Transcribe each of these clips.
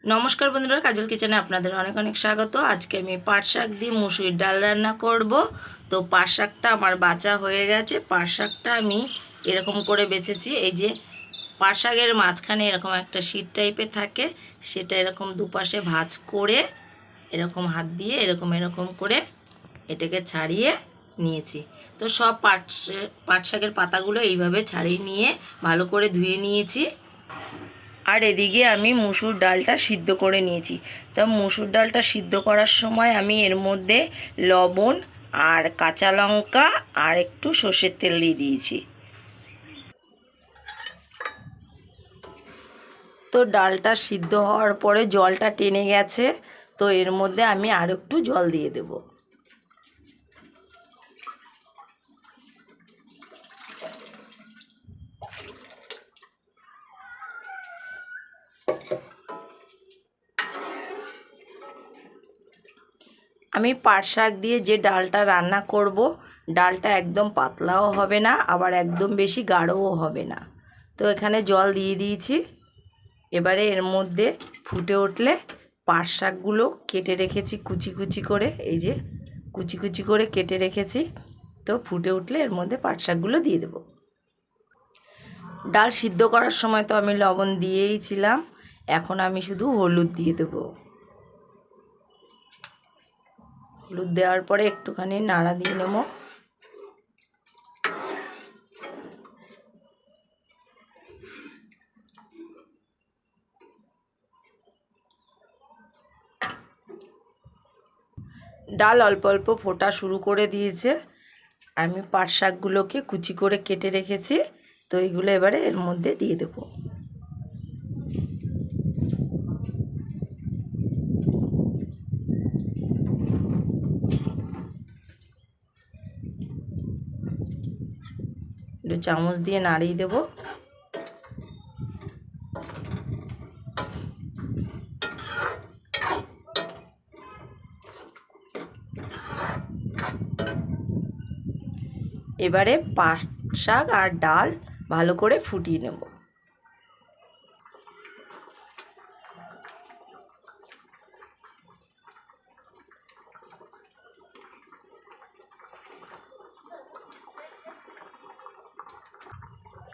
নমস্কার বন্ধুরা, কাজল কিচেনে আপনাদের অনেক অনেক স্বাগত। আজকে আমি পাট শাক দিয়ে মুসুরির ডাল রান্না করব। তো পাট শাকটা আমার বাছা হয়ে গেছে। পাট শাকটা আমি এরকম করে বেছেছি। এই যে পাট শাকের মাঝখানে এরকম একটা শীট টাইপের থাকে, সেটা এরকম দুপাশে ভাঁজ করে এরকম হাত দিয়ে এরকম করে এটাকে ছাড়িয়ে নিয়েছি। তো সব পাট শাকের পাতাগুলো এইভাবে ছাড়িয়ে নিয়ে ভালো করে ধুয়ে নিয়েছি। আর এদিকে আমি মুসুর ডালটা সিদ্ধ করে নিয়েছি। তো মুসুর ডালটা সিদ্ধ করার সময় আমি এর মধ্যে লবণ আর কাঁচা লঙ্কা আর একটু সর্ষের তেল দিয়ে দিয়েছি। তো ডালটা সিদ্ধ হওয়ার পরে জলটা টেনে গেছে। তো এর মধ্যে আমি আর একটু জল দিয়ে দেবো। আমি পাট শাক দিয়ে যে ডালটা রান্না করব, ডালটা একদম পাতলাও হবে না, আবার একদম বেশি গাঢ়ও হবে না। তো এখানে জল দিয়ে দিয়েছি। এবারে এর মধ্যে ফুটে উঠলে পাট শাকগুলো কেটে রেখেছি কুচি কুচি করে, এই যে কুচি কুচি করে কেটে রেখেছি। তো ফুটে উঠলে এর মধ্যে পাট শাকগুলো দিয়ে দেব। ডাল সিদ্ধ করার সময় তো আমি লবণ দিয়েই ছিলাম, এখন আমি শুধু হলুদ দিয়ে দেবো। হলুদ দেওয়ার পরে একটুখানি নাড়া দিয়ে নেব। ডাল অল্প অল্প ফোটা শুরু করে দিয়েছে। আমি পাট শাকগুলোকে কুচি করে কেটে রেখেছি। তো এইগুলো এবারে এর মধ্যে দিয়ে দেব। একটু চামচ দিয়ে নাড়িয়ে দেব। এবারে পাট শাক আর ডাল ভালো করে ফুটিয়ে নেব।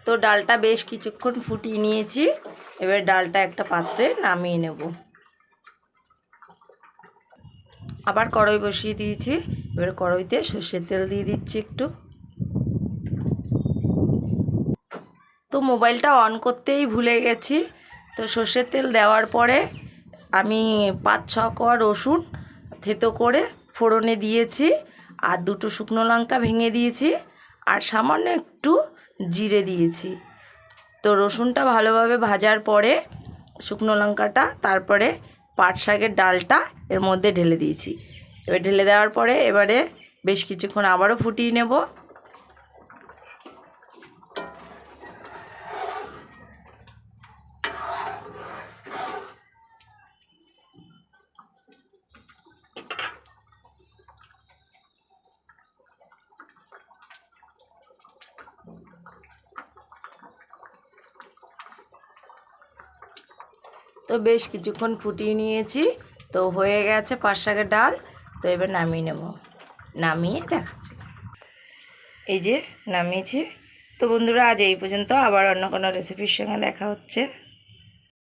তো ডালটা বেশ কিছুক্ষণ ফুটিয়ে নিয়েছি। এবার ডালটা একটা পাত্রে নামিয়ে নেব। আবার কড়াই বসিয়ে দিয়েছি। এবার কড়াইতে সর্ষের তেল দিয়ে দিচ্ছি একটু। তো মোবাইলটা অন করতেই ভুলে গেছি। তো সর্ষের তেল দেওয়ার পরে আমি 5-6 কোয়া রসুন থেতো করে ফোড়নে দিয়েছি, আর 2টো শুকনো লঙ্কা ভেঙে দিয়েছি, আর সামান্য একটু জিরে দিয়েছি। তো রসুনটা ভালোভাবে ভাজার পরে শুকনো লঙ্কাটা, তারপরে পাট শাকের ডালটা এর মধ্যে ঢেলে দিয়েছি। এবার ঢেলে দেওয়ার পরে এবারে বেশ কিছুক্ষণ আবারও ফুটিয়ে নেব। তো বেশ কিছুক্ষণ ফুটিয়ে নিয়েছি। তো হয়ে গেছে পাট শাকের ডাল। তো এবার নামিয়ে নেব। নামিয়ে দেখাচ্ছি। এই যে নামিয়েছি। তো বন্ধুরা, আজ এই পর্যন্ত। আবার অন্য কোনো রেসিপির সঙ্গে দেখা হচ্ছে।